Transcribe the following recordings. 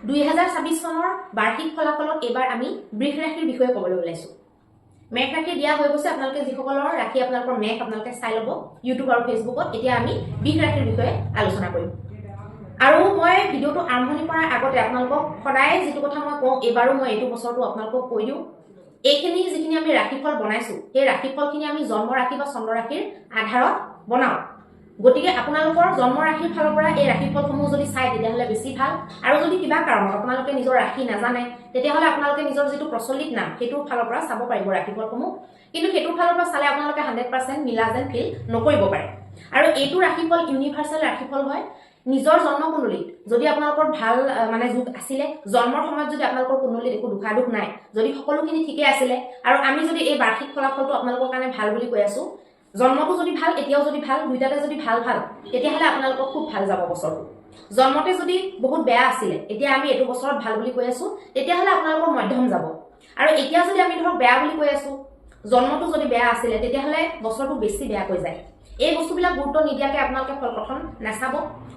2024 চনৰ বাৰ্ষিক ফলাফলত এবাৰ আমি বৃষ ৰাশিৰ বিষয়ে ক'বলৈ ওলাইছো মেঘ ৰাশি দিয়া হৈ গৈছে আপোনালোকে যিসকলৰ ৰাশি আপোনালোকৰ মেঘ আপোনালোকে চাই ল'ব ইউটিউব আৰু ফেচবুকত এতিয়া আমি বৃষ ৰাশিৰ বিষয়ে আলোচনা কৰিম আৰু মই ভিডিওটো আৰম্ভণি কৰাৰ আগতে আপোনালোকক সদায় যেটো কথা মই কওঁ এবাৰো মই এইটো বছৰটো আপোনালোকক কৈ দিওঁ এইখিনি যিখিনি আমি ৰাশিফল বনাইছো এই ৰাশিফলখিনি আমি জন্ম ৰাশি বা চন্দ্ৰ ৰাশিৰ আধাৰত বনাও গতিকে আপোনালোকৰ জন্ম ৰাশিৰ ফালৰ পৰা এই ৰাশিফলসমূহ যদি চাই তেতিয়াহলে বেছি ভাল আৰু যদি কিবা কাৰণত আপোনালোকে নিজৰ ৰাশি নাজানে তেতিয়াহলে আপোনালোকে নিজৰ যেটো প্ৰচলিত নাম হেতুৰ ফালৰ পৰা চাব পাৰিব ৰাশিফলসমূহ কিন্তু হেতুৰ ফালৰ পৰা চালে আপোনালোকে 100% মিলা যেন ফিল নকৰিব পাৰে আৰু এইটো ৰাশিফল ইউনিভাৰ্সাল ৰাশিফল হয় নিজৰ জন্ম কুণ্ডলীত যদি আপোনালোকৰ ভাল মানে যুগ আছিল জন্মৰ সময়ত যদি আপোনালোকৰ কুণ্ডলীত একো দুখ নাই যদি সকলোখিনি ঠিকে আছিল আৰু আমি যদি এই বাৰ্ষিক ফলাফলটো আপোনালোকৰ কাৰণে ভাল বুলি কৈ আছো জন্মটো যদি ভাল এতিয়াও যদি ভাল দুইটাতে যদি ভাল তেতিয়াহলে আপোনালোকক খুব ভাল যাব বছৰটো জন্মতে যদি বহুত বেয়া আছিল এতিয়া আমি এটো বছৰত ভাল বুলি কৈ আছো তেতিয়াহলে আপোনালোকৰ মধ্যম যাব আৰু এতিয়া যদি আমি ধৰক বেয়া বুলি কৈ আছো জন্মটো যদি বেয়া আছিল তেতিয়াহলে বছৰটো বেছি বেয়া হৈ যায় এই বস্তুবিলাক গুৰুত্ব নিদিয়াকে আপোনালোকে ফল গঠন নাচাব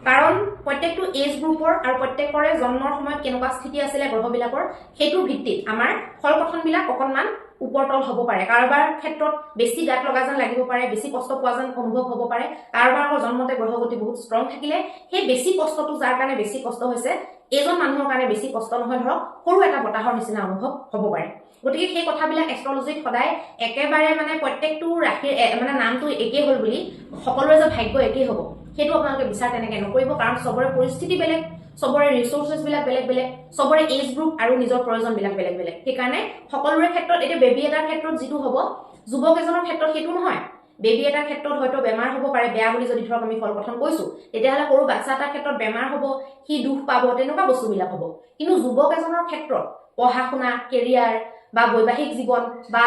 কাৰণ প্ৰত্যেকটো এজ গ্ৰুপৰ আৰু প্ৰত্যেকৰে জন্মৰ সময়ত কেনেকুৱা স্থিতি আছিল গ্ৰহবিলাকৰ হেতুৰ ভিত্তিত আমাৰ ফল গঠনবিলাক অকনমান উপৰতল হ'ব পাৰে কাৰোবাৰ ক্ষেত্ৰত বেছি গাত লগা যেন লাগিব পাৰে বেছি কষ্ট পোৱা যেন অনুভৱ হ'ব পাৰে কাৰোবাৰ জন্মতে গ্ৰহগতি বহুত ষ্ট্ৰং থাকিলে সেই বেছি কষ্টটো যাৰ কাৰণে বেছি কষ্ট হৈছে এজন মানুহৰ কাৰণে বেছি কষ্ট নহয় ধৰক সৰু এটা বতাহৰ নিচিনা অনুভৱ হ'ব পাৰে গতিকে সেই কথাবিলাক এষ্ট্ৰলজিত সদায় একেবাৰে মানে প্ৰত্যেকটো ৰাশিৰ মানে নামটো একেই হ'ল বুলি সকলোৰে যে ভাগ্য একেই হ'ব হেতু আপোনালোকে বিচাৰ তেনেকে নকৰিব কাৰণ সবৰে পৰিস্থিতি বেলেগ সবৰে ৰিসোৰ্সেস বিলাক বেলেগ বেলেগ সবৰে এজ গ্ৰুপ আৰু নিজৰ প্ৰয়োজন বিলাক বেলেগ বেলেগ সেই কাৰণে সকলোৰে ক্ষেত্ৰত এটা বেবী এটাৰ ক্ষেত্ৰত যেটো হ'ব যুৱক এজনৰ ক্ষেত্ৰত হেতু নহয় বেবী এটাৰ ক্ষেত্ৰত হয়তো বেমাৰ হ'ব পাৰে বেয়া বুলি যদি ধৰক আমি ফল গঠন কৈছো তেতিয়াহলে সৰু বাচ্চা এটাৰ ক্ষেত্ৰত বেমাৰ হ'ব কি দুখ পাব তেনেকুৱা বস্তুবিলাক হ'ব কিন্তু যুৱক এজনৰ ক্ষেত্ৰত পঢ়া-শুনা কেৰিয়াৰ বা বৈবাহিক জীৱন বা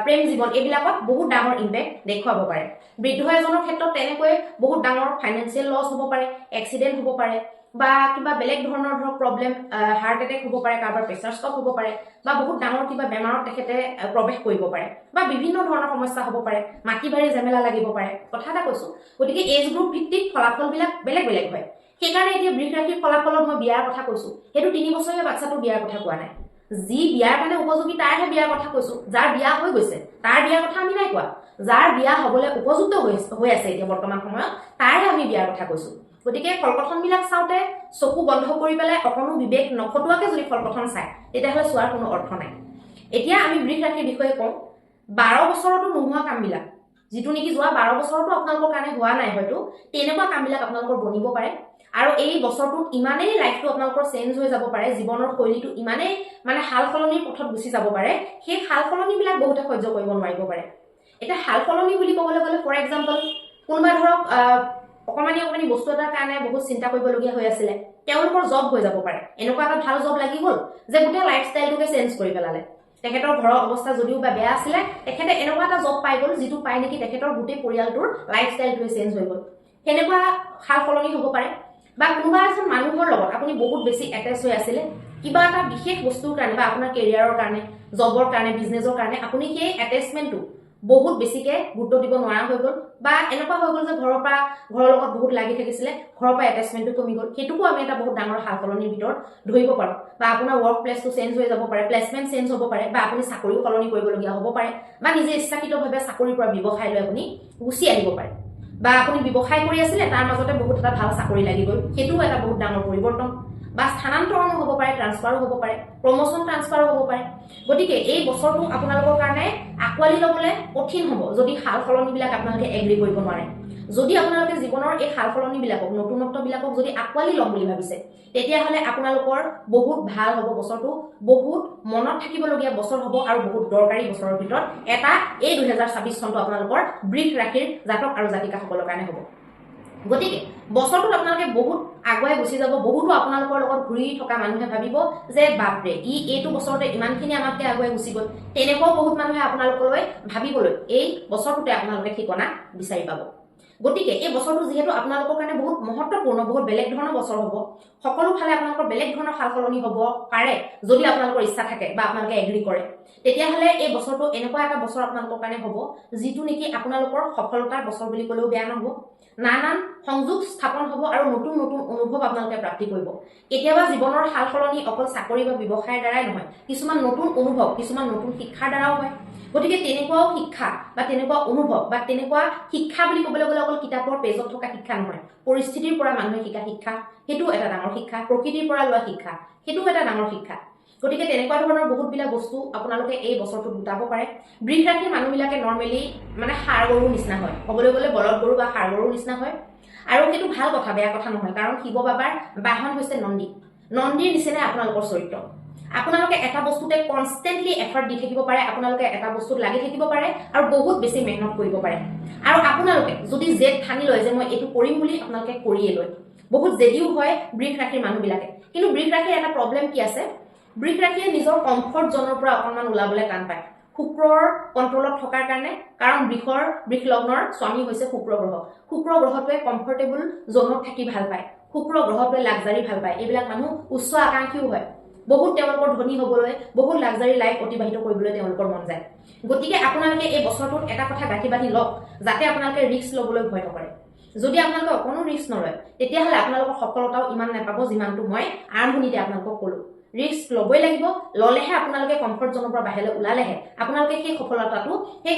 প্ৰেম জীৱন এইবিলাকত বহুত ডাঙৰ ইম্পেক্ট দেখুৱাব পাৰে বৃদ্ধ এজনৰ ক্ষেত্ৰত তেনেকৈ বহুত ডাঙৰ ফাইনান্সিয়েল লছ হ'ব পাৰে এক্সিডেন্ট হ'ব পাৰে বা কিবা বেলেগ ধৰণৰ ধৰক প্ৰবলেম হাৰ্ট এটেক হ'ব পাৰে কাৰোবাৰ প্ৰেছাৰ ষ্ট্ৰোক হ'ব পাৰে বা বহুত ডাঙৰ কিবা বেমাৰত তেখেতে প্ৰৱেশ কৰিব পাৰে বা বিভিন্ন ধৰণৰ সমস্যা হ'ব পাৰে মাটি বাৰী জেমেলা লাগিব পাৰে কথা এটা কৈছো গতিকে এজ গ্ৰুপ ভিত্তিক ফলাফলবিলাক বেলেগ বেলেগ হয় সেইকাৰণে এতিয়া বৃষ ৰাশিৰ ফলাফলত মই বিয়াৰ কথা কৈছো হেতু 3 বছৰীয়া বাচ্চাটো বিয়াৰ কথা কোৱা নাই যি বিয়াৰ কাৰণে উপযোগী তাৰহে বিয়াৰ কথা কৈছো যাৰ বিয়া হৈ গৈছে তাৰ বিয়াৰ কথা আমি নাই কোৱা যাৰ বিয়া হ'বলৈ উপযুক্ত হৈ আছে এতিয়া বৰ্তমান সময়ত তাৰহে আমি বিয়াৰ কথা কৈছো গতিকে ফলগঠনবিলাক চাওতে চকু বন্ধ কৰি পেলাই অকনো বিবেক নখটুৱাকে যদি ফলগঠন চাই তেতিয়াহলে চোৱাৰ কোনো অৰ্থ নাই এতিয়া আমি বৃষ ৰাশিৰ বিষয়ে কওঁ 12 বছৰতো নোহোৱা কামবিলাক যেটো নেকি যোৱা 12 বছৰতো আপোনালোকৰ কাৰণে হোৱা নাই হয়তো তেনেকুৱা কামবিলাক আপোনালোকৰ বনিব পাৰে আৰু এই বছৰটোত ইমানেই লাইফটো আপোনালোকৰ চেঞ্জ হৈ যাব পাৰে জীৱনৰ শৈলীটো ইমানেই মানে হাল সলনিৰ পথত গুচি যাব পাৰে সেই হাল সলনিবিলাক বহুতে সহ্য কৰিব নোৱাৰিব পাৰে এটা হাল সলনি বুলি ক'বলৈ গ'লে ফৰ এক্সাম্পল কোনবা ধৰক অকমানি বস্তু এটাৰ কাৰণে বহুত চিন্তা কৰিবলগীয়া হৈ আছিল তেওঁলোকৰ জব হৈ যাব পাৰে এনেকুৱা এটা ভাল জব লাগি গ'ল যে গোটেই লাইফষ্টাইলটোকে চেঞ্জ কৰি পেলালে তেখেতৰ ঘৰৰ অৱস্থা যদিও বা বেয়া আছিল তেখেতে এনেকুৱা এটা জব পাই গ'ল যেটো পাই নেকি তেখেতৰ গোটেই পৰিয়ালটোৰ লাইফষ্টাইলটোৱে চেঞ্জ হৈ গ'ল হেনেকুৱা হাল সলনি হ'ব পাৰে বা কোনোবা এজন মানুহৰ লগত আপুনি বহুত বেছি এটাচ হৈ আছিল কিবা এটা বিশেষ বস্তুৰ কাৰণে বা আপোনাৰ কেৰিয়াৰৰ কাৰণে জবৰ কাৰণে বিজনেছৰ কাৰণে আপুনি সেই এটাচমেন্টটো বহুত বেছিকে গুৰুত্ব দিব নোৱাৰা হৈ গ'ল বা এনেকুৱা হৈ গ'ল যে ঘৰৰ লগত বহুত লাগি থাকিছিল ঘৰৰ পৰা এটাচমেন্টটো কমি গ'ল হেতুকো আমি এটা বহুত ডাঙৰ হাল সলনিৰ ভিতৰত ধৰিব পাৰো বা আপোনাৰ ওয়াৰ্ক প্লেসটো চেঞ্জ হৈ যাব পাৰে প্লেসমেন্ট চেঞ্জ হ'ব পাৰে বা আপুনি চাকৰিও সলনি কৰিবলগীয়া হ'ব পাৰে বা নিজে ইচ্ছাকৃতভাৱে চাকৰিৰ পৰা ব্যৱসায় লৈ আপুনি গুচি আহিব পাৰে বা আপুনি ব্যৱসায় কৰি আছিল তাৰ মাজতে বহুত এটা ভাল চাকৰি লাগি গ'ল হেতু এটা বহুত ডাঙৰ পৰিৱৰ্তন বা স্থানান্তৰণ হ'ব পাৰে ট্ৰান্সফাৰো হ'ব পাৰে প্ৰমোশন ট্ৰান্সফাৰো হ'ব পাৰে গতিকে এই বছৰটো আপোনালোকৰ কাৰণে আকোৱালি ল'বলৈ কঠিন হ'ব যদি হাল সলনিবিলাক আপোনালোকে এগ্ৰি কৰিব নোৱাৰে যদি আপোনালোকে জীৱনৰ এই হাল সলনিবিলাকক নতুনত্ববিলাকক যদি আকোৱালি ল'ম বুলি ভাবিছে তেতিয়াহলে আপোনালোকৰ বহুত ভাল হ'ব বছৰটো বহুত মনত থাকিবলগীয়া বছৰ হ'ব আৰু বহুত দৰকাৰী বছৰৰ ভিতৰত এটা এই 2026 চনটো আপোনালোকৰ বৃষ ৰাশিৰ জাতক আৰু জাতিকাসকলৰ কাৰণে হ'ব গতিকে বছৰটোত আপোনালোকে বহুত আগুৱাই গুচি যাব বহুতো আপোনালোকৰ লগত ঘূৰি থকা মানুহে ভাবিব যে বাপৰে এইটো বছৰতে ইমানখিনি আমাতকে আগুৱাই গুচি গ'ল তেনেকুৱা বহুত মানুহে আপোনালোকলৈ ভাবিবলৈ এই বছৰটোতে আপোনালোকে ঠিকনা বিচাৰি পাব গতিকে এই বছৰটো যেহেতু আপোনালোকৰ কাৰণে বহুত মহত্বপূৰ্ণ বহুত বেলেগ ধৰণৰ বছৰ হ'ব সকলো ফালে আপোনালোকৰ বেলেগ ধৰণৰ হাল সলনি হ'ব পাৰে যদি আপোনালোকৰ ইচ্ছা থাকে বা আপোনালোকে এগ্ৰি কৰে তেতিয়াহলে এই বছৰটো এনেকুৱা এটা বছৰ আপোনালোকৰ কাৰণে হ'ব যেটো নেকি আপোনালোকৰ সফলতাৰ বছৰ বুলি ক'লেও বেয়া নহ'ব নানান সংযোগ স্থাপন হ'ব আৰু নতুন নতুন অনুভৱ আপোনালোকে প্ৰাপ্তি কৰিব কেতিয়াবা জীৱনৰ হাল সলনি অকল চাকৰি বা ব্যৱসায়ৰ দ্বাৰাই নহয় কিছুমান নতুন অনুভৱ কিছুমান নতুন শিক্ষাৰ দ্বাৰাও হয় গতিকে তেনেকুৱাও শিক্ষা বা তেনেকুৱা অনুভৱ বা তেনেকুৱা শিক্ষা বুলি ক'বলৈ গ'লে অকল কিতাপৰ পেজত থকা শিক্ষা নহয় পৰিস্থিতিৰ পৰা মানুহে শিকা শিক্ষা সেইটো এটা ডাঙৰ শিক্ষা প্ৰকৃতিৰ পৰা লোৱা শিক্ষা সেইটোও এটা ডাঙৰ শিক্ষা গতিকে তেনেকুৱা ধৰণৰ বহুতবিলাক বস্তু আপোনালোকে এই বছৰটো গোটাব পাৰে বৃষ ৰাশিৰ মানুহবিলাকে নৰ্মেলি মানে ষাঁড় গৰুৰ নিচিনা হয় ক'বলৈ গ'লে বলদ গৰু বা ষাঁড় গৰুৰ নিচিনা হয় আৰু সেইটো ভাল কথা বেয়া কথা নহয় কাৰণ শিৱ বাবাৰ বাহন হৈছে নন্দী নন্দীৰ নিচিনাই আপোনালোকৰ চৰিত্ৰ আপোনালোকে এটা বস্তুতে কনষ্টেণ্টলি এফৰ্ট দি থাকিব পাৰে আপোনালোকে এটা বস্তুত লাগি থাকিব পাৰে আৰু বহুত বেছি মেহনত কৰিব পাৰে আৰু আপোনালোকে যদি জেদ ঠানি লয় যে মই এইটো কৰিম বুলি আপোনালোকে কৰিয়ে লয় বহুত জেদিও হয় বৃষ ৰাশিৰ মানুহবিলাকে কিন্তু বৃষ ৰাশিৰ এটা প্ৰব্লেম কি আছে বৃষ ৰাশিয়ে নিজৰ কমফৰ্ট জনৰ পৰা অকণমান ওলাবলৈ টান পায় শুক্ৰৰ কণ্ট্ৰলত থকাৰ কাৰণে কাৰণ বৃষ লগ্নৰ স্বামী হৈছে শুক্ৰ গ্ৰহটোৱে কমফৰ্টেবল জোনত থাকি ভাল পায় শুক্ৰ গ্ৰহটোৱে লাক্সাৰী ভাল পায় এইবিলাক মানুহ উচ্চ আকাংক্ষীও হয় বহুত তেওঁলোকৰ ধনী হ'বলৈ বহুত লাক্সাৰী লাইফ অতিবাহিত কৰিবলৈ তেওঁলোকৰ মন যায় গতিকে আপোনালোকে এই বছৰটোত এটা কথা গাঁঠি বান্ধি লওক যাতে আপোনালোকে ৰিস্ক ল'বলৈ ভয় নকৰে যদি আপোনালোকে অকণো ৰিস্ক নলয় তেতিয়াহ'লে আপোনালোকৰ সফলতাও ইমান নাপাব যিমানটো মই আৰম্ভণিতে আপোনালোকক ক'লো ৰিস্ক ল'বই লাগিব ল'লেহে আপোনালোকে কমফৰ্ট জনৰ পৰা বাহিৰলৈ ওলালেহে আপোনালোকে সেই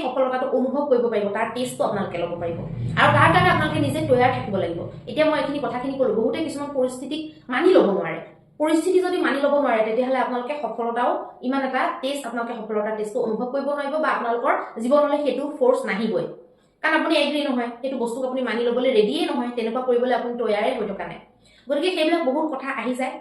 সফলতাটো অনুভৱ কৰিব পাৰিব তাৰ টেষ্টটো আপোনালোকে ল'ব পাৰিব আৰু তাৰ কাৰণে আপোনালোকে নিজে তৈয়াৰ থাকিব লাগিব এতিয়া মই এইখিনি কথাখিনি ক'লো বহুতে কিছুমান পৰিস্থিতিক মানি ল'ব নোৱাৰে পৰিস্থিতি যদি মানি ল'ব নোৱাৰে তেতিয়াহ'লে আপোনালোকে সফলতাও ইমান এটা টেষ্ট আপোনালোকে সফলতাৰ টেষ্টটো অনুভৱ কৰিব নোৱাৰিব বা আপোনালোকৰ জীৱনলৈ সেইটো ফ'ৰ্চ নাহিবই কাৰণ আপুনি এগ্ৰী নহয় সেইটো বস্তুক আপুনি মানি ল'বলৈ ৰেডিয়ে নহয় তেনেকুৱা কৰিবলৈ আপুনি তৈয়াৰে হৈ থকা নাই গতিকে সেইবিলাক বহুত কথা আহি যায়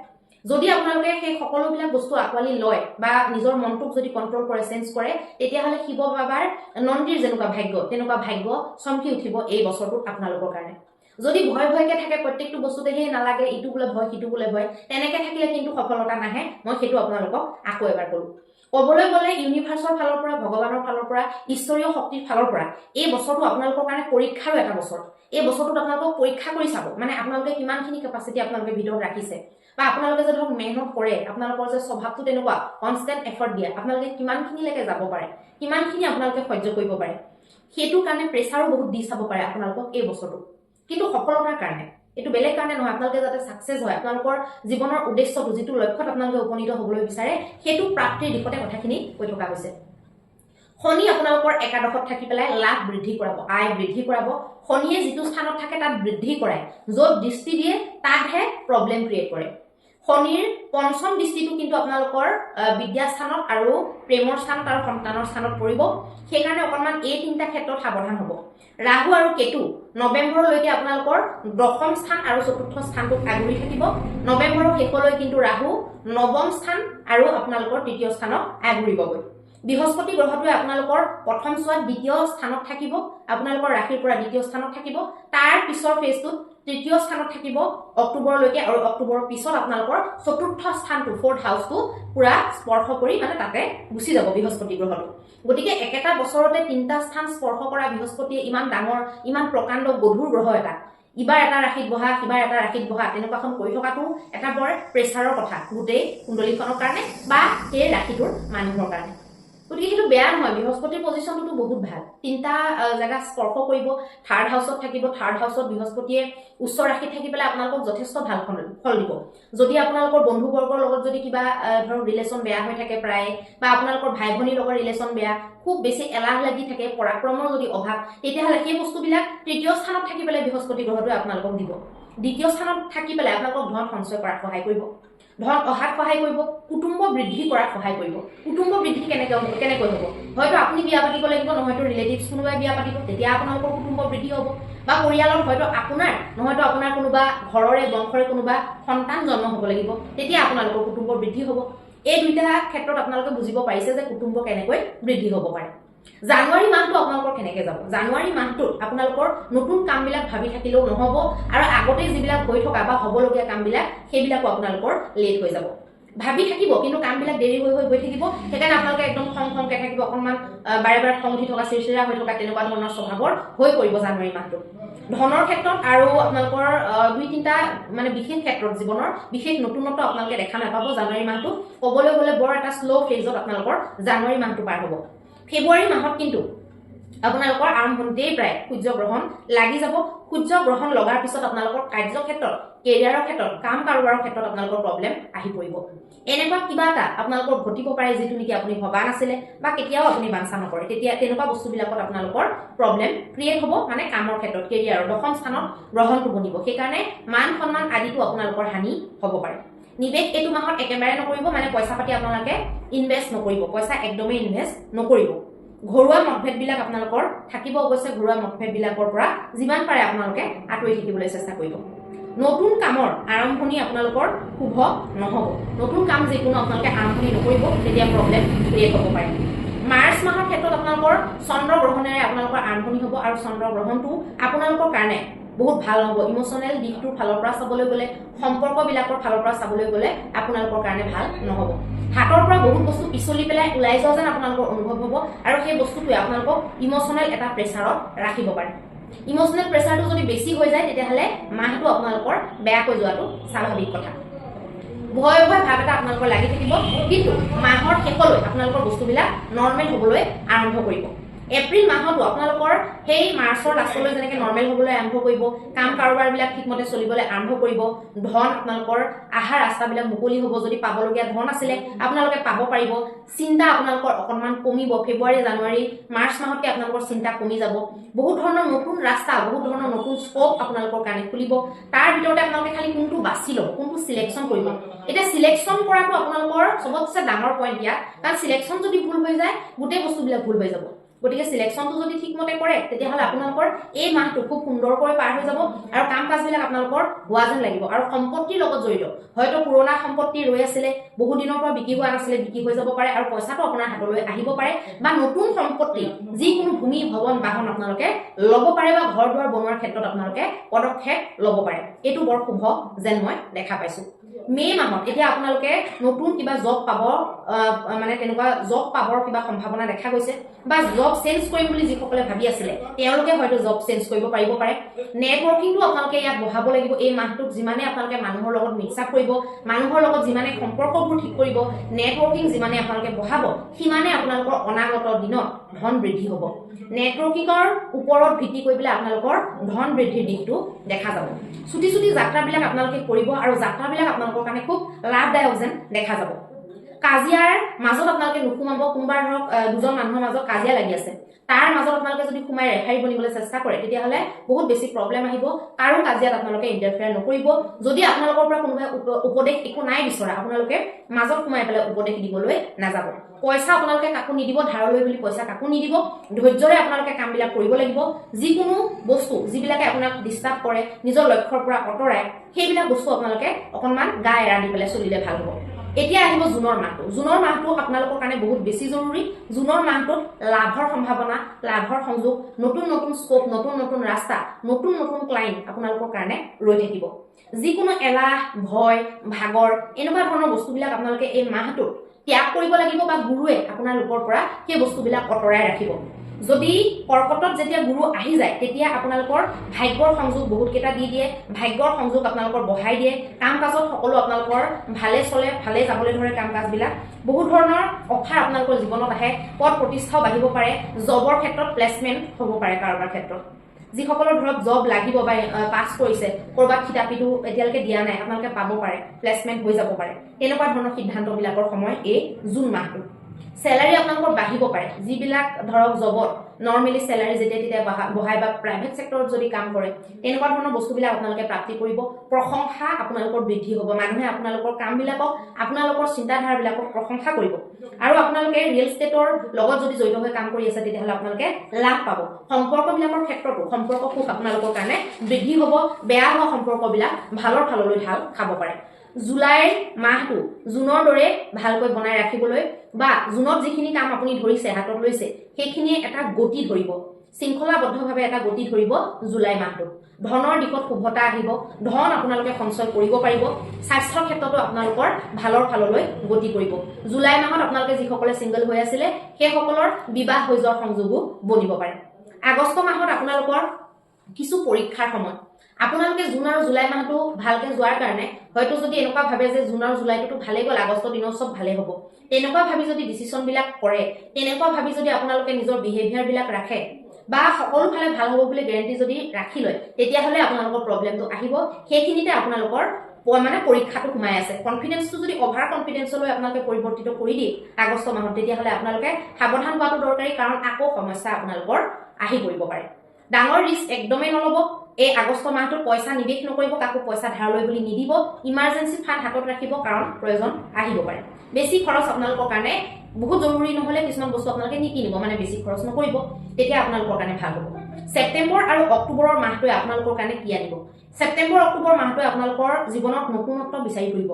যদি আপোনালোকে সেই সকলোবিলাক বস্তু আঁকোৱালি লয় বা নিজৰ মনটোক যদি কণ্ট্ৰল কৰে চেঞ্জ কৰে তেতিয়াহ'লে শিৱ বাবাৰ নন্দীৰ যেনেকুৱা ভাগ্য তেনেকুৱা ভাগ্য চমকি উঠিব এই বছৰটোত আপোনালোকৰ কাৰণে যদি ভয়কে থাকে প্ৰত্যেকটো বস্তুতে সেই নালাগে ইটো বোলে ভয় সিটো বোলে ভয় তেনেকৈ থাকিলে কিন্তু সফলতা নাহে মই সেইটো আপোনালোকক আকৌ এবাৰ ক'লো ক'বলৈ গ'লে ইউনিভাৰ্চৰ ফালৰ পৰা ভগৱানৰ ফালৰ পৰা ঈশ্বৰীয় শক্তিৰ ফালৰ পৰা এই বছৰটো আপোনালোকৰ কাৰণে পৰীক্ষাৰো এটা বছৰ এই বছৰটোত আপোনালোকক পৰীক্ষা কৰি চাব মানে আপোনালোকে কিমানখিনি কেপাচিটি আপোনালোকে ভিতৰত ৰাখিছে বা আপোনালোকে যে ধৰক মেহনত কৰে আপোনালোকৰ যে স্বভাৱটো তেনেকুৱা কনষ্টেণ্ট এফৰ্ট দিয়ে আপোনালোকে কিমানখিনিলৈকে যাব পাৰে কিমানখিনি আপোনালোকে সহ্য কৰিব পাৰে সেইটো কাৰণে প্ৰেছাৰো বহুত দি চাব পাৰে আপোনালোকক এই বছৰটো কিন্তু সফলতাৰ কাৰণে এইটো বেলেগ কাৰণে নহয় আপোনালোকে যাতে সাকসেস হয় আপোনালোকৰ জীৱনৰ উদ্দেশ্যটো যিটো লক্ষ্যত আপোনালোকে উপনীত হ'বলৈ বিচাৰে সেইটো প্ৰাপ্তিৰ দিশতে কথাখিনি কৈ থকা হৈছে শনি আপোনালোকৰ একাদশত থাকি পেলাই লাভ বৃদ্ধি কৰাব আয় বৃদ্ধি কৰাব শনিয়ে যিটো স্থানত থাকে তাত বৃদ্ধি কৰায় য'ত দৃষ্টি দিয়ে তাতহে প্ৰব্লেম ক্ৰিয়েট কৰে শনিৰ পঞ্চম দৃষ্টিটো কিন্তু আপোনালোকৰ বিদ্যাস্থানত আৰু প্ৰেমৰ স্থানত আৰু সন্তানৰ স্থানত পৰিব সেইকাৰণে অকণমান এই তিনিটা ক্ষেত্ৰত সাৱধান হ'ব ৰাহু আৰু কেতু নৱেম্বৰলৈকে আপোনালোকৰ দশম স্থান আৰু চতুৰ্থ স্থানটোত আগুৰি থাকিব নৱেম্বৰৰ শেষলৈ কিন্তু ৰাহু নৱম স্থান আৰু আপোনালোকৰ তৃতীয় স্থানত আগুৰিবগৈ বৃহস্পতি গ্ৰহটোৱে আপোনালোকৰ প্ৰথম চোৱাত দ্বিতীয় স্থানত থাকিব আপোনালোকৰ ৰাশিৰ পৰা দ্বিতীয় স্থানত থাকিব তাৰ পিছৰ ফেজটোত তৃতীয় স্থানত থাকিব অক্টোবৰলৈকে আৰু অক্টোবৰৰ পিছত আপোনালোকৰ চতুৰ্থ স্থানটো ফ'ৰ্থ হাউচটো পুৰা স্পৰ্শ কৰি মানে তাতে গুচি যাব বৃহস্পতি গ্ৰহটো গতিকে একেটা বছৰতে তিনিটা স্থান স্পৰ্শ কৰা বৃহস্পতিয়ে ইমান ডাঙৰ ইমান প্ৰকাণ্ড গধুৰ গ্ৰহ এটা ইবাৰ এটা ৰাশিত বহা সিবাৰ এটা ৰাশিত বহা তেনেকুৱাখন কৰি থকাটো এটা বৰ প্ৰেছাৰৰ কথা গোটেই কুণ্ডলীখনৰ কাৰণে বা সেই ৰাশিটোৰ মানুহৰ কাৰণে গতিকে সেইটো বেয়া নহয় বৃহস্পতিৰ পজিশ্যনটো বহুত ভাল তিনিটা জাগা স্পৰ্শ কৰিব থাৰ্ড হাউচত থাকিব থাৰ্ড হাউচত বৃহস্পতিয়ে উচ্চ ৰাশিত থাকি পেলাই আপোনালোকক যথেষ্ট ভাল ফল দিব যদি আপোনালোকৰ বন্ধুবৰ্গৰ লগত যদি কিবা ধৰক ৰিলেশ্যন বেয়া হৈ থাকে প্ৰায় বা আপোনালোকৰ ভাই ভনীৰ লগত ৰিলেশ্যন বেয়া খুব বেছি এলাহ লাগি থাকে পৰাক্ৰমৰ যদি অভাৱ তেতিয়াহ'লে সেই বস্তুবিলাক তৃতীয় স্থানত থাকি পেলাই বৃহস্পতি গ্ৰহটোৱে আপোনালোকক দিব দ্বিতীয় স্থানত থাকি পেলাই আপোনালোকক ধন সঞ্চয় কৰাত সহায় কৰিব ধন অহাত সহায় কৰিব কুটুম্ব বৃদ্ধি কৰাত সহায় কৰিব কুটুম্ব বৃদ্ধি কেনেকৈ হ'ব হয়তো আপুনি বিয়া পাতিব লাগিব নহয়তো ৰিলেটিভছ কোনোবাই বিয়া পাতিব তেতিয়া আপোনালোকৰ কুটুম্ব বৃদ্ধি হ'ব বা পৰিয়ালত হয়তো নহয়তো আপোনাৰ কোনোবা ঘৰৰে বংশৰে কোনোবা সন্তান জন্ম হ'ব লাগিব তেতিয়া আপোনালোকৰ কুটুম্ব বৃদ্ধি হ'ব এই দুইটা ক্ষেত্ৰত আপোনালোকে বুজিব পাৰিছে যে কুটুম্ব কেনেকৈ বৃদ্ধি হ'ব পাৰে জানুৱাৰী মাহটো আপোনালোকৰ কেনেকৈ যাব জানুৱাৰী মাহটোত আপোনালোকৰ নতুন কামবিলাক ভাবি থাকিলেও নহ'ব আৰু আগতে যিবিলাক হৈ থকা বা হ'বলগীয়া কামবিলাক সেইবিলাকো আপোনালোকৰ লেট হৈ যাব ভাবি থাকিব কিন্তু কামবিলাক দেৰি হৈ গৈ থাকিব সেইকাৰণে আপোনালোকে একদম খংকৈ থাকিব অকণমান বাৰে বাৰে খং উঠি থকা চিৰচিৰা হৈ থকা তেনেকুৱা ধৰণৰ স্বভাৱৰ হৈ পৰিব জানুৱাৰী মাহটো ধনৰ ক্ষেত্ৰত আৰু আপোনালোকৰ দুই তিনিটা মানে বিশেষ ক্ষেত্ৰত জীৱনৰ বিশেষ নতুনত্ব আপোনালোকে দেখা নাপাব জানুৱাৰী মাহটো ক'বলৈ গ'লে বৰ এটা শ্ল' ফেজত আপোনালোকৰ জানুৱাৰী মাহটো পাৰ হ'ব ফেব্ৰুৱাৰী মাহত কিন্তু আপোনালোকৰ আৰম্ভণিতেই প্ৰায় সূৰ্য গ্ৰহণ লাগি যাব সূৰ্য গ্ৰহণ লগাৰ পিছত আপোনালোকৰ কাৰ্যক্ষেত্ৰত কেৰিয়াৰৰ ক্ষেত্ৰত কাম কাৰোবাৰৰ ক্ষেত্ৰত আপোনালোকৰ প্ৰব্লেম আহি পৰিব এনেকুৱা কিবা এটা আপোনালোকৰ ঘটিব পাৰে যিটো নেকি আপুনি ভবা নাছিলে বা কেতিয়াও আপুনি বাঞ্ছা নকৰে তেতিয়া তেনেকুৱা বস্তুবিলাকত আপোনালোকৰ প্ৰব্লেম ক্ৰিয়েট হ'ব মানে কামৰ ক্ষেত্ৰত কেৰিয়াৰৰ দশম স্থানত গ্ৰহণটো বনিব সেইকাৰণে মান সন্মান আদিটো আপোনালোকৰ হানি হ'ব পাৰে নিবেশ এইটো মাহত একেবাৰে নকৰিব মানে পইচা পাতি আপোনালোকে ইনভেষ্ট নকৰিব পইচা একদমেই ইনভেষ্ট নকৰিব ঘৰুৱা মতভেদবিলাক আপোনালোকৰ থাকিব অৱশ্যে ঘৰুৱা মতভেদবিলাকৰ পৰা যিমান পাৰে আপোনালোকে আঁতৰি থাকিবলৈ চেষ্টা কৰিব নতুন কামৰ আৰম্ভণি আপোনালোকৰ শুভ নহ'ব নতুন কাম যিকোনো আপোনালোকে আৰম্ভণি নকৰিব তেতিয়া প্ৰব্লেম ক্ৰিয়েট হ'ব পাৰে মাৰ্চ মাহৰ ক্ষেত্ৰত আপোনালোকৰ চন্দ্ৰ গ্ৰহণেৰে আপোনালোকৰ আৰম্ভণি হ'ব আৰু চন্দ্ৰ গ্ৰহণটো আপোনালোকৰ কাৰণে বহুত ভাল হ'ব ইমোচনেল দিশটোৰ ফালৰ পৰা চাবলৈ গ'লে সম্পৰ্কবিলাকৰ ফালৰ পৰা চাবলৈ গ'লে আপোনালোকৰ কাৰণে ভাল নহ'ব হাতৰ পৰা বহুত বস্তু পিছলি পেলাই ওলাই যোৱা যেন আপোনালোকৰ অনুভৱ হ'ব আৰু সেই বস্তুটোৱে আপোনালোকক ইমোচনেল এটা প্ৰেছাৰত ৰাখিব পাৰে ইমোচনেল প্ৰেছাৰটো যদি বেছি হৈ যায় তেতিয়াহ'লে মাহটো আপোনালোকৰ বেয়াকৈ যোৱাটো স্বাভাৱিক কথা ভয় ভয় ভাৱ এটা আপোনালোকৰ লাগি থাকিব কিন্তু মাহৰ শেষলৈ আপোনালোকৰ বস্তুবিলাক নৰ্মেল হ'বলৈ আৰম্ভ কৰিব এপ্ৰিল মাহতো আপোনালোকৰ সেই মাৰ্চৰ লাষ্টলৈ যেনেকৈ নৰ্মেল হ'বলৈ আৰম্ভ কৰিব কাম কাৰোবাৰবিলাক ঠিকমতে চলিবলৈ আৰম্ভ কৰিব ধন আপোনালোকৰ আহা ৰাস্তাবিলাক মুকলি হ'ব যদি পাবলগীয়া ধন আছিলে আপোনালোকে পাব পাৰিব চিন্তা আপোনালোকৰ অকণমান কমিব ফেব্ৰুৱাৰী জানুৱাৰী মাৰ্চ মাহতকৈ আপোনালোকৰ চিন্তা কমি যাব বহুত ধৰণৰ নতুন ৰাস্তা বহুত ধৰণৰ নতুন স্কোপ আপোনালোকৰ কাৰণে খুলিব তাৰ ভিতৰতে আপোনালোকে খালি কোনটো বাছি ল'ব কোনটো চিলেকশ্যন কৰিব এতিয়া চিলেকশ্যন কৰাটো আপোনালোকৰ চবতছে ডাঙৰ পইণ্ট দিয়া কাৰণ চিলেকশ্যন যদি ভুল হৈ যায় গোটেই বস্তুবিলাক ভুল হৈ যাব গতিকে চিলেকশ্যনটো যদি ঠিকমতে কৰে তেতিয়াহ'লে আপোনালোকৰ এই মাহটো খুব সুন্দৰকৈ পাৰ হৈ যাব আৰু কাম কাজবিলাক আপোনালোকৰ হোৱা যেন লাগিব আৰু সম্পত্তিৰ লগত জড়িত হয়তো পুৰণা সম্পত্তি ৰৈ আছিলে বহুত দিনৰ পৰা বিক্ৰী হোৱা নাছিলে বিক্ৰী হৈ যাব পাৰে আৰু পইচাটো আপোনাৰ হাতলৈ আহিব পাৰে বা নতুন সম্পত্তি যিকোনো ভূমি ভৱন বাহন আপোনালোকে ল'ব পাৰে বা ঘৰ দুৱাৰ বনোৱাৰ ক্ষেত্ৰত আপোনালোকে পদক্ষেপ ল'ব পাৰে এইটো বৰ শুভ যেন মই দেখা পাইছোঁ মে মাহত এতিয়া আপোনালোকে নতুন কিবা জব পাব মানে তেনেকুৱা জব পাবৰ কিবা সম্ভাৱনা দেখা গৈছে বা জব চেঞ্জ কৰিম বুলি যিসকলে ভাবি আছিলে তেওঁলোকে হয়তো জব চেঞ্জ কৰিব পাৰিব পাৰে নেটৱৰ্কিংটো আপোনালোকে ইয়াত বঢ়াব লাগিব এই মাহটোত যিমানে আপোনালোকে মানুহৰ লগত মিক্স আপ কৰিব মানুহৰ লগত যিমানে সম্পৰ্কবোৰ ঠিক কৰিব নেটৱৰ্কিং যিমানে আপোনালোকে বঢ়াব সিমানে আপোনালোকৰ অনাগত দিনত ধন বৃদ্ধি হ'ব নেটৱৰ্কিঙৰ ওপৰত ভিত্তি কৰি পেলাই আপোনালোকৰ ধন বৃদ্ধিৰ দিশটো দেখা যাব ছুটি ছুটি যাত্ৰাবিলাক আপোনালোকে কৰিব আৰু যাত্ৰাবিলাক আপোনালোকৰ কাৰণে খুব লাভদায়ক যেন দেখা যাব কাজিয়াৰ মাজত আপোনালোকে নুসুমাব কোনোবা ধৰক দুজন মানুহৰ মাজত কাজিয়া লাগি আছে তাৰ মাজত আপোনালোকে যদি সোমাই ৰেহাই বনিবলৈ চেষ্টা কৰে তেতিয়াহ'লে বহুত বেছি প্ৰব্লেম আহিব কাৰো কাজিয়াত আপোনালোকে ইণ্টাৰফেয়াৰ নকৰিব যদি আপোনালোকৰ পৰা কোনোবাই উপদেশ একো নাই বিচৰা আপোনালোকে মাজত সোমাই পেলাই উপদেশ দিবলৈ নাযাব পইচা আপোনালোকে কাকো নিদিব ধাৰলৈ বুলি পইচা কাকো নিদিব ধৈৰ্যৰে আপোনালোকে কামবিলাক কৰিব লাগিব যিকোনো বস্তু যিবিলাকে আপোনাক ডিষ্টাৰ্ব কৰে নিজৰ লক্ষ্যৰ পৰা আঁতৰাই সেইবিলাক বস্তু আপোনালোকে অকণমান গা এৰা দি পেলাই চলিলে ভাল হ'ব এতিয়া আহিব জুনৰ মাহটো আপোনালোকৰ কাৰণে বহুত বেছি জৰুৰী জুনৰ মাহটোত লাভৰ সম্ভাৱনা লাভৰ সংযোগ নতুন নতুন স্কোপ নতুন নতুন ৰাস্তা নতুন নতুন ক্লাইণ্ট আপোনালোকৰ কাৰণে ৰৈ থাকিব যিকোনো এলাহ ভয় ভাগৰ এনেকুৱা ধৰণৰ বস্তুবিলাক আপোনালোকে এই মাহটোত ত্যাগ কৰিব লাগিব বা গুৰুৱে আপোনালোকৰ পৰা সেই বস্তুবিলাক আঁতৰাই ৰাখিব যদি কৰ্কটত যেতিয়া গুৰু আহি যায় তেতিয়া আপোনালোকৰ ভাগ্যৰ সংযোগ বহুত কেইটা দি দিয়ে ভাগ্যৰ সংযোগ আপোনালোকৰ বঢ়াই দিয়ে কাম কাজত সকলো আপোনালোকৰ ভালে চলে ভালে যাবলৈ ধৰে কাম কাজবিলাক বহুত ধৰণৰ অফাৰ আপোনালোকৰ জীৱনত আহে পদ প্ৰতিষ্ঠাও বাঢ়িব পাৰে জবৰ ক্ষেত্ৰত প্লেচমেণ্ট হ'ব পাৰে কাৰোবাৰ ক্ষেত্ৰত যিসকলৰ ধৰক জব লাগিব বা পাছ কৰিছে কৰবাত কিতাপিটো এতিয়ালৈকে দিয়া নাই আপোনালোকে পাব পাৰে প্লেচমেণ্ট হৈ যাব পাৰে এনেকুৱা ধৰণৰ সিদ্ধান্তবিলাকৰ সময় এই জুন মাহটো চেলাৰী আপোনালোকৰ বাঢ়িব পাৰে যিবিলাক ধৰক জবত নৰ্মেলি চেলাৰী যেতিয়া তেতিয়া বঢ়াই বা প্ৰাইভেট চেক্টৰত যদি কাম কৰে এনেকুৱা ধৰণৰ বস্তুবিলাক আপোনালোকে প্ৰাপ্তি কৰিব প্ৰশংসা আপোনালোকৰ বৃদ্ধি হ'ব মানুহে আপোনালোকৰ কামবিলাকক আপোনালোকৰ চিন্তাধাৰাবিলাকক প্ৰশংসা কৰিব আৰু আপোনালোকে ৰিয়েল ষ্টেটৰ লগত যদি জড়িত হৈ কাম কৰি আছে তেতিয়াহ'লে আপোনালোকে লাভ পাব সম্পৰ্কবিলাকৰ ক্ষেত্ৰতো সম্পৰ্ক সুখ আপোনালোকৰ কাৰণে বৃদ্ধি হ'ব বেয়া হোৱা সম্পৰ্কবিলাক ভালৰ ফাললৈ ঢাল খাব পাৰে জুলাইৰ মাহটো জুনৰ দৰে ভালকৈ বনাই ৰাখিবলৈ বা জুনত যিখিনি কাম আপুনি ধৰিছে হাতত লৈছে সেইখিনিয়ে এটা গতি ধৰিব শৃংখলাবদ্ধভাৱে এটা গতি ধৰিব জুলাই মাহটো ধনৰ দিশত শুভতা আহিব ধন আপোনালোকে সঞ্চয় কৰিব পাৰিব স্বাস্থ্যৰ ক্ষেত্ৰতো আপোনালোকৰ ভালৰ ফাললৈ গতি কৰিব জুলাই মাহত আপোনালোকে যিসকলে ছিংগল হৈ আছিলে সেইসকলৰ বিবাহ হৈ যোৱাৰ সংযোগো বনিব পাৰে আগষ্ট মাহত আপোনালোকৰ কিছু পৰীক্ষাৰ সময় আপোনালোকে জুন আৰু জুলাই মাহটো ভালকে যোৱাৰ কাৰণে হয়তো যদি এনেকুৱা ভাবে যে জুন আৰু জুলাইটো ভালে গ'ল আগষ্ট দিনৰ সব ভালে হ'ব তেনেকুৱা ভাবি যদি ডিসিশনবিলাক কৰে তেনেকুৱা ভাবি যদি আপোনালোকে নিজৰ বিহেভিয়াৰবিলাক ৰাখে বা সকলো ফালে ভাল হ'ব বুলি গ্যাৰান্টি যদি ৰাখি লয় তেতিয়াহ'লে আপোনালোকৰ প্ৰব্লেমটো আহিব সেইখিনিতে আপোনালোকৰ মানে পৰীক্ষাটো সোমাই আছে কনফিডেন্সটো যদি অভাৰ কনফিডেন্সলৈ আপোনালোকে পৰিৱৰ্তিত কৰি দিয়ে আগষ্ট মাহত তেতিয়াহ'লে আপোনালোকে সাৱধান হোৱাটো দৰকাৰী কাৰণ আকৌ সমস্যা আপোনালোকৰ আহি পৰিব পাৰে ডাঙৰ ৰিস্ক একদমেই নল'ব এই আগষ্ট মাহটোত পইচা নিবেশ নকৰিব কাকো পইচা ধাৰলৈ বুলি নিদিব ইমাৰ্জেন্সি ফাণ্ড হাতত ৰাখিব কাৰণ প্ৰয়োজন আহিব পাৰে বেছি খৰচ আপোনালোকৰ কাৰণে বহুত জৰুৰী নহ'লে কিছুমান বস্তু আপোনালোকে নিকিনিব মানে বেছি খৰচ নকৰিব তেতিয়া আপোনালোকৰ কাৰণে ভাল হ'ব ছেপ্টেম্বৰ আৰু অক্টোবৰৰ মাহটোৱে আপোনালোকৰ কাৰণে কি আনিব ছেপ্টেম্বৰ অক্টোবৰ মাহটোৱে আপোনালোকৰ জীৱনত নতুনত্ব বিচাৰি ফুৰিব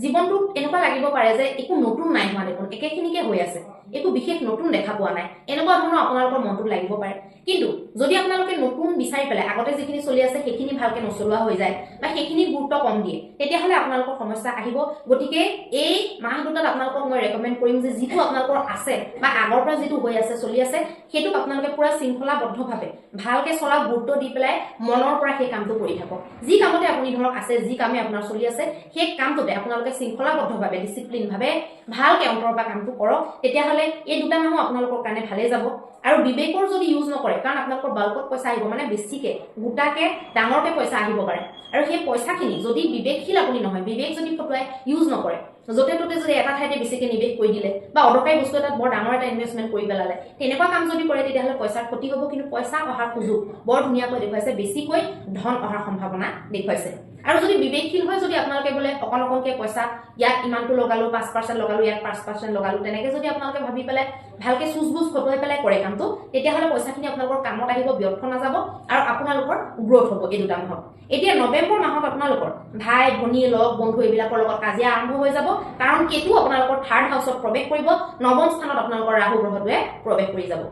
জীৱনটোত এনেকুৱা লাগিব পাৰে যে একো নতুন নাই হোৱা দেখোন একেখিনিকে হৈ আছে একো বিশেষ নতুন দেখা পোৱা নাই এনেকুৱা ধৰণৰ আপোনালোকৰ মনটোত লাগিব পাৰে কিন্তু যদি আপোনালোকে নতুন বিচাৰি পেলাই আগতে যিখিনি চলি আছে সেইখিনি ভালকে নচলোৱা হৈ যায় বা সেইখিনি গুৰুত্ব কম দিয়ে তেতিয়াহ'লে আপোনালোকৰ সমস্যা আহিব গতিকে এই মাহ দুটাত আপোনালোকক মই ৰেকমেণ্ড কৰিম যে যিটো আপোনালোকৰ আছে বা আগৰ পৰা যিটো হৈ আছে চলি আছে সেইটোক আপোনালোকে পুৰা শৃংখলাবদ্ধভাৱে ভালকে চলা গুৰুত্ব দি পেলাই মনৰ পৰা সেই কামটো কৰি থাকক যি কামতে আপুনি ধৰক আছে যি কামে আপোনাৰ চলি আছে সেই কামটোতে আপোনালোকে শৃংখলাবদ্ধভাৱে ডিসিপ্লিনভাৱে ভালকে অন্তৰৰ পৰা কামটো কৰক তেতিয়াহ'লে এই দুটা মাহ আপোনালোকৰ কাৰণে ভালে যাব আৰু বিবেকৰ যদি ইউজ নকৰে কাৰণ আপোনালোকৰ বাল্কত পইচা আহিব মানে বেছিকে গোটাকে ডাঙৰকে পইচা আহিব পাৰে আৰু সেই পইচাখিনি যদি বিবেকশীল আপুনি নহয় বিবেক যদি ফটোৱাই ইউজ নকৰে য'তে ত'তে যদি এটা ঠাইতে বেছিকে নিবেশ কৰি দিলে বা অদৰকাৰী বস্তু এটাত বৰ ডাঙৰ এটা ইনভেষ্টমেণ্ট কৰি পেলালে তেনেকুৱা কাম যদি কৰে তেতিয়াহ'লে পইচাৰ ক্ষতি হ'ব কিন্তু পইচা অহাৰ সুযোগ বৰ ধুনীয়াকৈ দেখুৱাইছে বেছিকৈ ধন অহাৰ সম্ভাৱনা দেখুৱাইছে আৰু যদি বিবেকশীল হয় যদি আপোনালোকে বোলে অকণকে পইচা ইয়াত ইমানটো লগালো 5% লগালো ইয়াত 5% লগালো তেনেকে যদি আপোনালোকে ভাবি পেলাই ভালকে সুজবুজ খটুৱাই পেলাই কৰে কামটো তেতিয়াহ'লে পইচাখিনি আপোনালোকৰ কামত আহিব ব্যৰ্থ নাযাব আৰু আপোনালোকৰ গ্ৰোথ হ'ব এই দুটা মাহত এতিয়া নৱেম্বৰ মাহত আপোনালোকৰ ভাই ভনী লগ বন্ধু এইবিলাকৰ লগত কাজিয়া আৰম্ভ হৈ যাব কাৰণ কেতু আপোনালোকৰ থাৰ্ড হাউচত প্ৰৱেশ কৰিব নৱম স্থানত আপোনালোকৰ ৰাহু গ্ৰহটোৱে প্ৰৱেশ কৰি যাব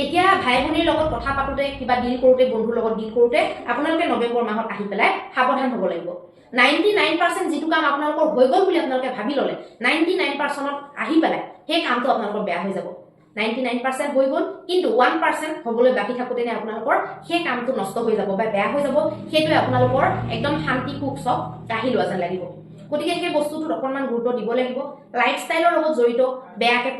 এতিয়া ভাই ভনীৰ লগত কথা পাতোতে কিবা ডিল কৰোতে বন্ধুৰ লগত ডিল কৰোতে আপোনালোকে নৱেম্বৰ মাহত আহি পেলাই সাৱধান হ'ব লাগিব 99% যিটো কাম আপোনালোকৰ হৈ গ'ল বুলি আপোনালোকে ভাবি ল'লে 99%ত আহি পেলাই সেই কামটো আপোনালোকৰ বেয়া হৈ যাব 99% হৈ গ'ল কিন্তু 1% হ'বলৈ বাকি থাকোতেনে আপোনালোকৰ সেই কামটো নষ্ট হৈ যাব বা বেয়া হৈ যাব সেইটোৱে আপোনালোকৰ একদম শান্তি সুখ চব কাঢ়ি লোৱা যেন লাগিব গতিকে সেই বস্তুটোত অকণমান গুৰুত্ব দিব লাগিব লাইফষ্টাইলৰ লগত জড়িত বেয়াকে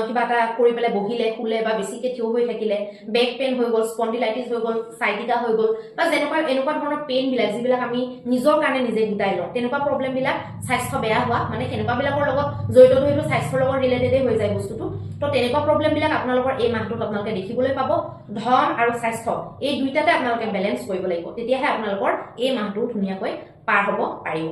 কিবা এটা কৰি পেলাই বহিলে শুলে বা বেছিকে থিয় হৈ থাকিলে বেক পেইন হৈ গ'ল স্পন্ডিলাইটিছ হৈ গ'ল সাইটিকা হৈ গ'ল বা এনেকুৱা ধৰণৰ পেইনবিলাক যিবিলাক আমি নিজৰ কাৰণে নিজে গোটাই লওঁ তেনেকুৱা প্ৰব্লেমবিলাক স্বাস্থ্য বেয়া হোৱা মানে তেনেকুৱাবিলাকৰ লগত জড়িত ধৰিলো স্বাস্থ্যৰ লগত ৰিলেটেডেই হৈ যায় বস্তুটো তো তেনেকুৱা প্ৰব্লেমবিলাক আপোনালোকৰ এই মাহটোত আপোনালোকে দেখিবলৈ পাব ধন আৰু স্বাস্থ্য এই দুইটাতে আপোনালোকে বেলেন্স কৰিব লাগিব তেতিয়াহে আপোনালোকৰ এই মাহটো ধুনীয়াকৈ পাৰ হ'ব পাৰিব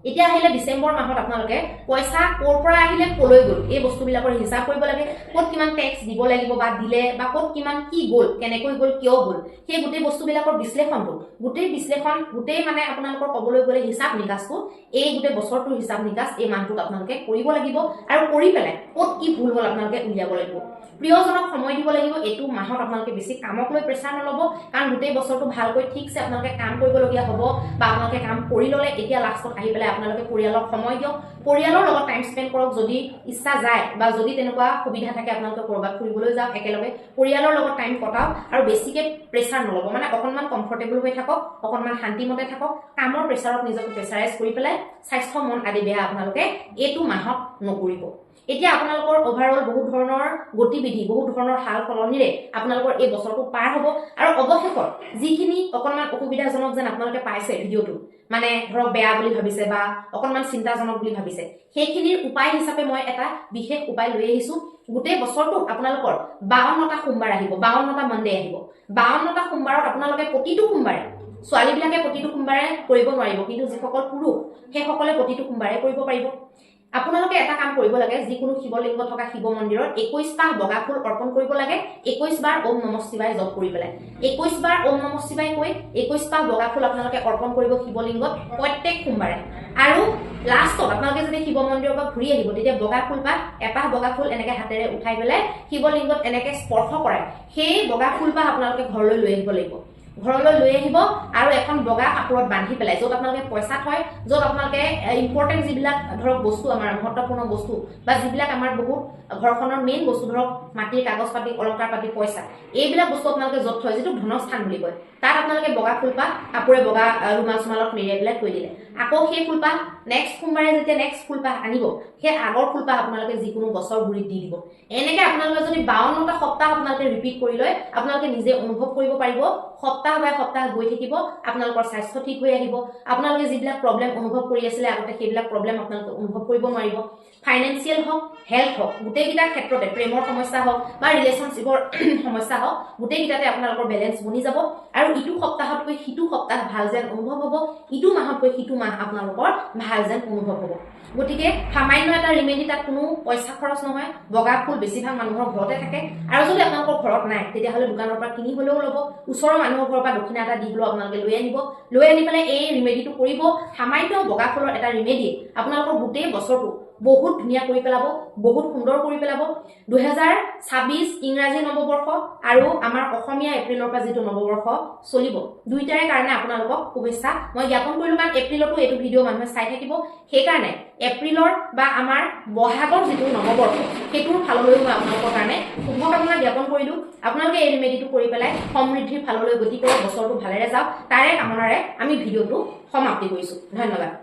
এতিয়া আহিলে ডিসেম্বৰ মাহত আপোনালোকে পইচা কোৰ পৰা আহিলে কলৈ গ'ল এই বস্তুবিলাকৰ হিচাপ কৰিব লাগে ক'ত কিমান টেক্স দিব লাগিব বা দিলে বা ক'ত কিমান কি গ'ল কেনেকৈ গ'ল কিয় গ'ল সেই গোটেই বস্তুবিলাকৰ বিশ্লেষণটো গোটেই মানে আপোনালোকৰ ক'বলৈ গ'লে হিচাপ নিকাছটো এই গোটেই বছৰটোৰ হিচাপ নিকাছ এই মাহটোত আপোনালোকে কৰিব লাগিব আৰু কৰি পেলাই ক'ত কি ভুল হ'ল আপোনালোকে উলিয়াব লাগিব প্ৰিয়জনক সময় দিব লাগিব এইটো মাহত আপোনালোকে বেছি কামক লৈ প্ৰেছাৰ নল'ব কাৰণ গোটেই বছৰটো ভালকৈ ঠিকছে আপোনালোকে কাম কৰিবলগীয়া হ'ব বা আপোনালোকে কাম কৰি ল'লে এতিয়া লাষ্টত আহি পেলাই আপোনালোকে পৰিয়ালক সময় দিয়ক পৰিয়ালৰ লগত টাইম স্পেন্ড কৰক যদি ইচ্ছা যায় বা যদি তেনেকুৱা সুবিধা থাকে আপোনালোকে কৰবাত ফুৰিবলৈ যাওক একেলগে পৰিয়ালৰ লগত টাইম কটাওক আৰু বেছিকে প্ৰেছাৰ নল'ব মানে অকণমান কমফৰ্টেবল হৈ থাকক অকণমান শান্তিমতে থাকক কামৰ প্ৰেছাৰত নিজকে প্ৰেছাৰাইজ কৰি পেলাই স্বাস্থ্য মন আদি বেয়া আপোনালোকে এইটো মাহত নকৰিব এতিয়া আপোনালোকৰ ওভাৰঅল বহুত ধৰণৰ গতিবিধি বহুত ধৰণৰ হাল সলনিৰে আপোনালোকৰ এই বছৰটো পাৰ হ'ব আৰু অৱশেষত যিখিনি অকণমান অসুবিধাজনক যেন আপোনালোকে পাইছে ভিডিঅ'টো মানে ধৰক বেয়া বুলি ভাবিছে বা অকণমান চিন্তাজনক বুলি ভাবিছে সেইখিনিৰ উপায় হিচাপে মই এটা বিশেষ উপায় লৈ আহিছো গোটেই বছৰটো আপোনালোকৰ 52টা সোমবাৰ আহিব 52টা মনডে আহিব 52টা সোমবাৰত আপোনালোকে প্ৰতিটো সোমবাৰে ছোৱালীবিলাকে প্ৰতিটো সোমবাৰে কৰিব নোৱাৰিব কিন্তু যিসকল পুৰুষ সেইসকলে প্ৰতিটো সোমবাৰে কৰিব পাৰিব আপোনালোকে এটা কাম কৰিব লাগে যিকোনো শিৱলিংগ থকা শিৱ মন্দিৰত 21 পাহ বগা ফুল অৰ্পণ কৰিব লাগে 21 বাৰ ওম নমঃ শিৱায় জপ কৰি পেলাই 21 বাৰ ওম নমঃ শিৱায় কৈ 21 পাহ বগা ফুল আপোনালোকে অৰ্পণ কৰিব শিৱলিংগত প্ৰত্যেক সোমবাৰে আৰু লাষ্টত আপোনালোকে যদি শিৱ মন্দিৰৰ পৰা ঘূৰি আহিব তেতিয়া বগা ফুল পাহ এপাহ বগা ফুল এনেকে হাতেৰে উঠাই পেলাই শিৱলিংগত এনেকে স্পৰ্শ কৰে সেই বগা ফুল পাহ আপোনালোকে ঘৰলৈ লৈ আহিব লাগিব ঘৰলৈ লৈ আহিব আৰু এখন বগা কাপোৰত বান্ধি পেলাই য'ত আপোনালোকে পইচা থয় য'ত আপোনালোকে ইম্পৰ্টেণ্ট যিবিলাক ধৰক বস্তু আমাৰ মহত্বপূৰ্ণ বস্তু বা যিবিলাক আমাৰ বহুত ঘৰখনৰ মেইন বস্তু ধৰক মাটিৰ কাগজ পাতি অলংকাৰ পাতি পইচা এইবিলাক বস্তু আপোনালোকে য'ত থয় যিটো ধনস্থান বুলি কয় তাত আপোনালোকে বগা ফুল পাহ কাপোৰে বগা ৰুমাল চুমালত মেৰিয়াই পেলাই থৈ দিলে আকৌ সেই ফুলপাহ নেক্সট সোমবাৰে যেতিয়া নেক্সট ফুলপাহ আনিব সেই আগৰ ফুলপাহ আপোনালোকে যিকোনো গছৰ গুৰিত দি দিব এনেকৈ আপোনালোকে যদি 52টা সপ্তাহ আপোনালোকে ৰিপিট কৰি লয় আপোনালোকে নিজে অনুভৱ কৰিব পাৰিব সপ্তাহ বাই সপ্তাহ গৈ থাকিব আপোনালোকৰ স্বাস্থ্য ঠিক হৈ আহিব আপোনালোকে যিবিলাক প্ৰব্লেম অনুভৱ কৰি আছিলে আগতে সেইবিলাক প্ৰব্লেম আপোনালোকে অনুভৱ কৰিব নোৱাৰিব ফাইনেন্সিয়েল হওক হেল্থ হওক গোটেইকেইটা ক্ষেত্ৰতে প্ৰেমৰ সমস্যা হওক বা ৰিলেশ্যনশ্বিপৰ সমস্যা হওক গোটেইকেইটাতে আপোনালোকৰ বেলেঞ্চ বনি যাব আৰু ইটো সপ্তাহতকৈ সিটো সপ্তাহ ভাল যেন অনুভৱ হ'ব ইটো মাহতকৈ সিটো মাহ আপোনালোকৰ ভাল যেন অনুভৱ হ'ব গতিকে সামান্য এটা ৰিমেডি তাত কোনো পইচা খৰচ নহয় বগা ফুল বেছিভাগ মানুহৰ ঘৰতে থাকে আৰু যদি আপোনালোকৰ ঘৰত নাই তেতিয়াহ'লে দোকানৰ পৰা কিনি হ'লেও ল'ব ওচৰৰ মানুহৰ ঘৰৰ পৰা দক্ষিণা এটা দি হ'লেও আপোনালোকে লৈ আনি পেলাই এই ৰিমেডিটো কৰিব সামান্য বগা ফুলৰ এটা ৰিমেডিয়ে আপোনালোকৰ গোটেই বছৰটো বহুত ধুনীয়া কৰি পেলাব বহুত সুন্দৰ কৰি পেলাব 2026 ইংৰাজী নৱবৰ্ষ আৰু আমাৰ অসমীয়া এপ্ৰিলৰ পৰা যিটো নৱবৰ্ষ চলিব দুইটাৰে কাৰণে আপোনালোকক শুভেচ্ছা মই জ্ঞাপন কৰিলো কাৰণ এপ্ৰিলতো এইটো ভিডিঅ' মানুহে চাই থাকিব সেইকাৰণে এপ্ৰিলৰ বা আমাৰ বহাগৰ যিটো নৱবৰ্ষ সেইটোৰ ফাললৈও মই আপোনালোকৰ কাৰণে শুভকামনা জ্ঞাপন কৰিলো আপোনালোকে এই ৰিমেডিটো কৰি পেলাই সমৃদ্ধিৰ ফাললৈ গতি কৰক বছৰটো ভালেৰে যাওক তাৰে কামনাৰে আমি ভিডিঅ'টো সমাপ্তি কৰিছো ধন্যবাদ